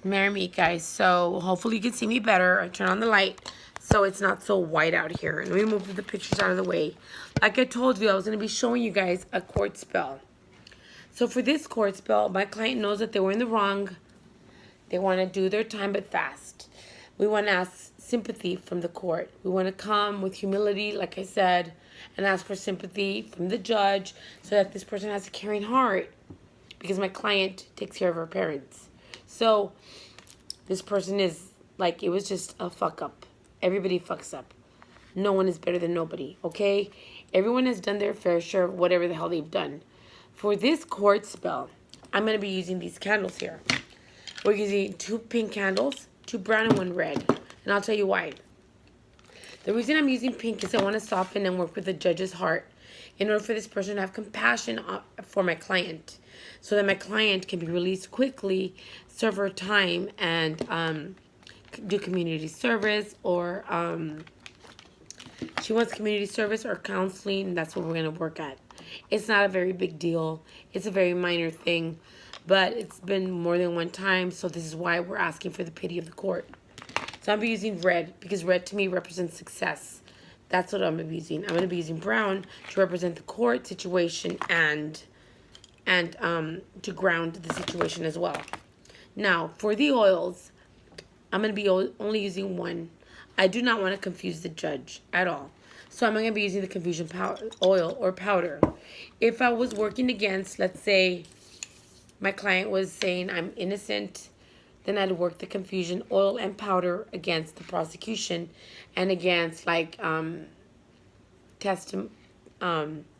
Marry me, guys. So hopefully you can see me better. I turn on the light so it's not so white out here. And let me move the pictures out of the way. Like I told you, I was going to be showing you guys a court spell. So for this court spell, my client knows that they were in the wrong. They want to do their time but fast. We want to ask sympathy from the court. We want to come with humility, like I said, and ask for sympathy from the judge so that this person has a caring heart, because my client takes care of her parents. So this person is like, it was just a fuck up. Everybody fucks up. No one is better than nobody, okay? Everyone has done their fair share of whatever the hell they've done. For this court spell, I'm going to be using these candles here. We're using 2 pink candles, 2 brown and 1 red. And I'll tell you why. The reason I'm using pink is I want to soften and work with the judge's heart in order for this person to have compassion for my client, so that my client can be released quickly, serve her time, and do community service, or she wants community service or counseling. That's what we're going to work at. It's not a very big deal. It's a very minor thing, but it's been more than one time, so this is why we're asking for the pity of the court. So I'm going to be using red because red to me represents success. That's what I'm going to be using. I'm going to be using brown to represent the court situation and to ground the situation as well. Now, for the oils, I'm going to be only using 1. I do not want to confuse the judge at all. So I'm going to be using the confusion oil or powder. If I was working against, let's say, my client was saying I'm innocent, then I'd work the confusion oil and powder against the prosecution and against like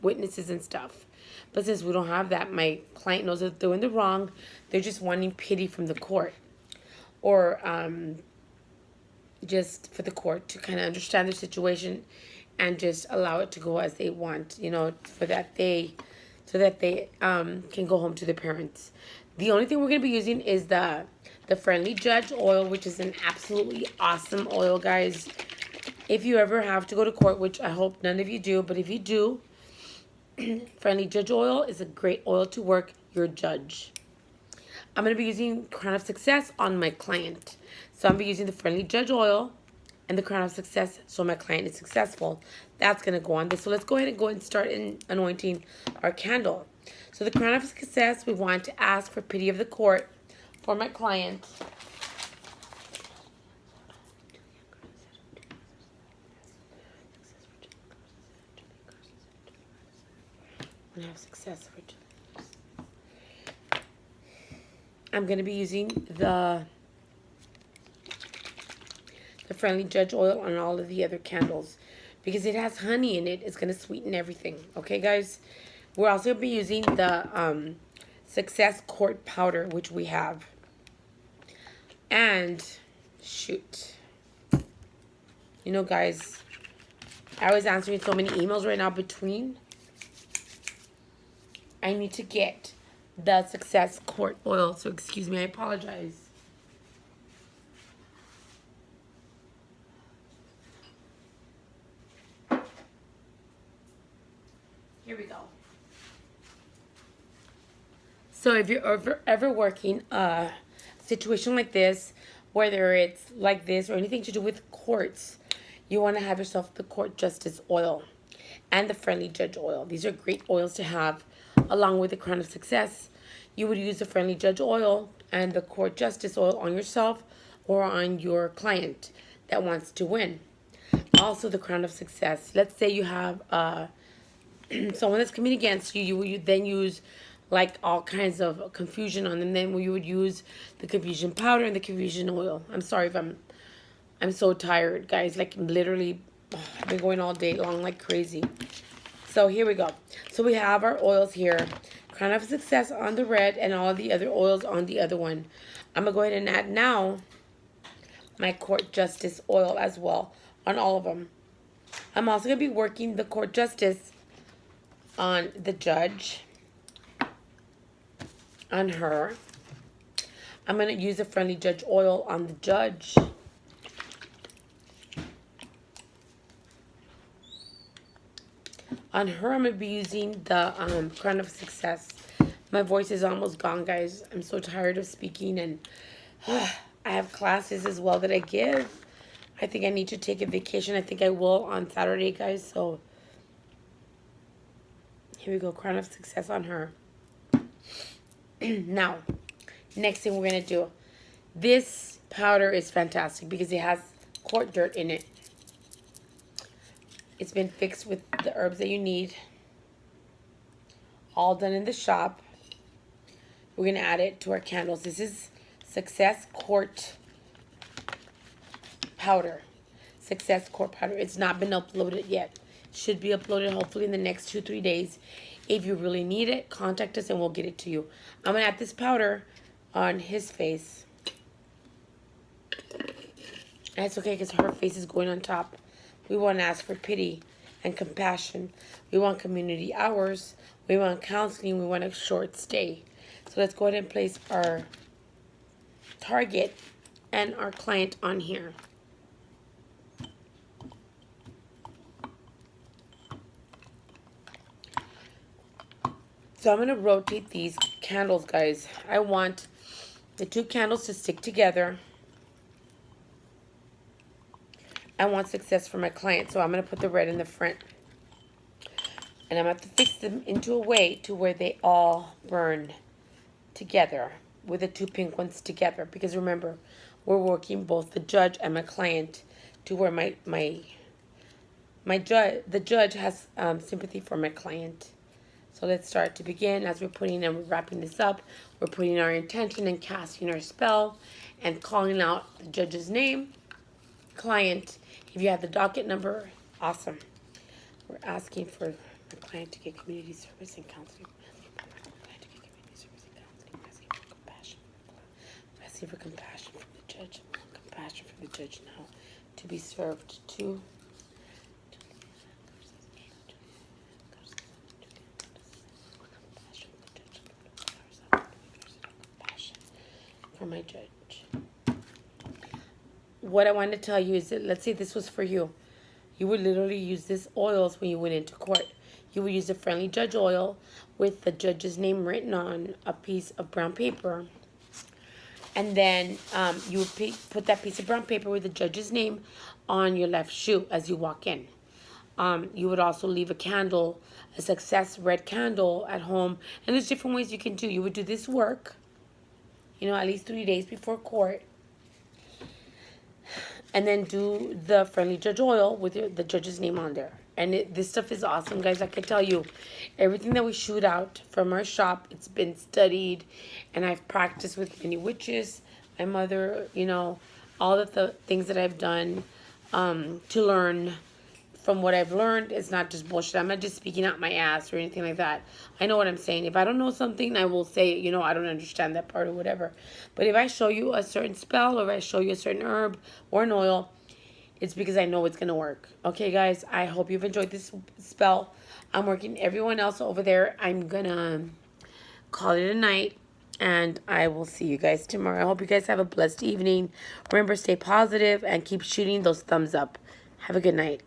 witnesses and stuff. But since we don't have that, my client knows that they're in the wrong. They're just wanting pity from the court, or just for the court to kind of understand their situation and just allow it to go as they want, you know, so that they can go home to their parents. The only thing we're going to be using is the Friendly Judge oil, which is an absolutely awesome oil, guys. If you ever have to go to court, which I hope none of you do, but if you do, Friendly Judge oil is a great oil to work your judge. I'm going to be using Crown of Success on my client. So I'm going to be using the Friendly Judge oil and the Crown of Success so my client is successful. That's going to go on this. So let's go ahead and start anointing our candle. So the Crown of Success, we want to ask for pity of the court for my client. And have success for I'm going to be using the Friendly Judge oil on all of the other candles because it has honey in it. It's going to sweeten everything. Okay, guys? We're also going to be using the Success Court powder, which we have. And, shoot. You know, guys, I was answering so many emails right now between. I need to get the Success Court oil. So, excuse me, I apologize. Here we go. So if you're ever working a situation like this, whether it's like this or anything to do with courts, you want to have yourself the Court Justice oil and the Friendly Judge oil. These are great oils to have along with the Crown of Success. You would use the Friendly Judge oil and the Court Justice oil on yourself or on your client that wants to win. Also the Crown of Success. Let's say you have someone that's coming against you, you then use like all kinds of confusion on them. Then you would use the confusion powder and the confusion oil. I'm sorry if I'm so tired, guys. Like literally, I've been going all day long like crazy. So here we go. So we have our oils here. Crown of Success on the red and all the other oils on the other one. I'm going to go ahead and add now my Court Justice oil as well on all of them. I'm also going to be working the Court Justice on the judge, on her. I'm going to use the Friendly Judge oil on the judge. On her, I'm going to be using the Crown of Success. My voice is almost gone, guys. I'm so tired of speaking and I have classes as well that I give. I think I need to take a vacation. I think I will on Saturday, guys. So here we go. Crown of Success on her. Now, next thing we're going to do. This powder is fantastic because it has court dirt in it. It's been fixed with the herbs that you need. All done in the shop. We're going to add it to our candles. This is Success Court Powder. Success Court Powder. It's not been uploaded yet. Should be uploaded hopefully in the next 2-3 days. If you really need it, contact us and we'll get it to you. I'm going to add this powder on his face. And it's okay because her face is going on top. We want to ask for pity and compassion. We want community hours. We want counseling. We want a short stay. So let's go ahead and place our target and our client on here. So I'm going to rotate these candles, guys. I want the two candles to stick together. I want success for my client, so I'm going to put the red in the front. And I'm going to have to fix them into a way to where they all burn together with the two pink ones together. Because remember, we're working both the judge and my client to where the judge has sympathy for my client. So let's start to begin. As we're putting and we're wrapping this up, we're putting our intention and casting our spell and calling out the judge's name. Client, if you have the docket number, awesome. We're asking for the client to get community service and counseling. Asking for compassion from the judge. Compassion from the judge now to be served to. For my judge. What I want to tell you is that, let's say this was for you. You would literally use this oils when you went into court. You would use a friendly judge oil with the judge's name written on a piece of brown paper. And then you would put that piece of brown paper with the judge's name on your left shoe as you walk in. You would also leave a candle, a success red candle at home. And there's different ways you can do. You would do this work, at least 3 days before court. And then do the friendly judge oil with the judge's name on there. And this stuff is awesome, guys. I can tell you, everything that we shoot out from our shop, it's been studied. And I've practiced with many witches, my mother, all of the things that I've done to learn from what I've learned. It's not just bullshit. I'm not just speaking out my ass or anything like that. I know what I'm saying. If I don't know something, I will say, I don't understand that part or whatever. But if I show you a certain spell or if I show you a certain herb or an oil, it's because I know it's going to work. Okay, guys, I hope you've enjoyed this spell. I'm working everyone else over there. I'm going to call it a night. And I will see you guys tomorrow. I hope you guys have a blessed evening. Remember, stay positive and keep shooting those thumbs up. Have a good night.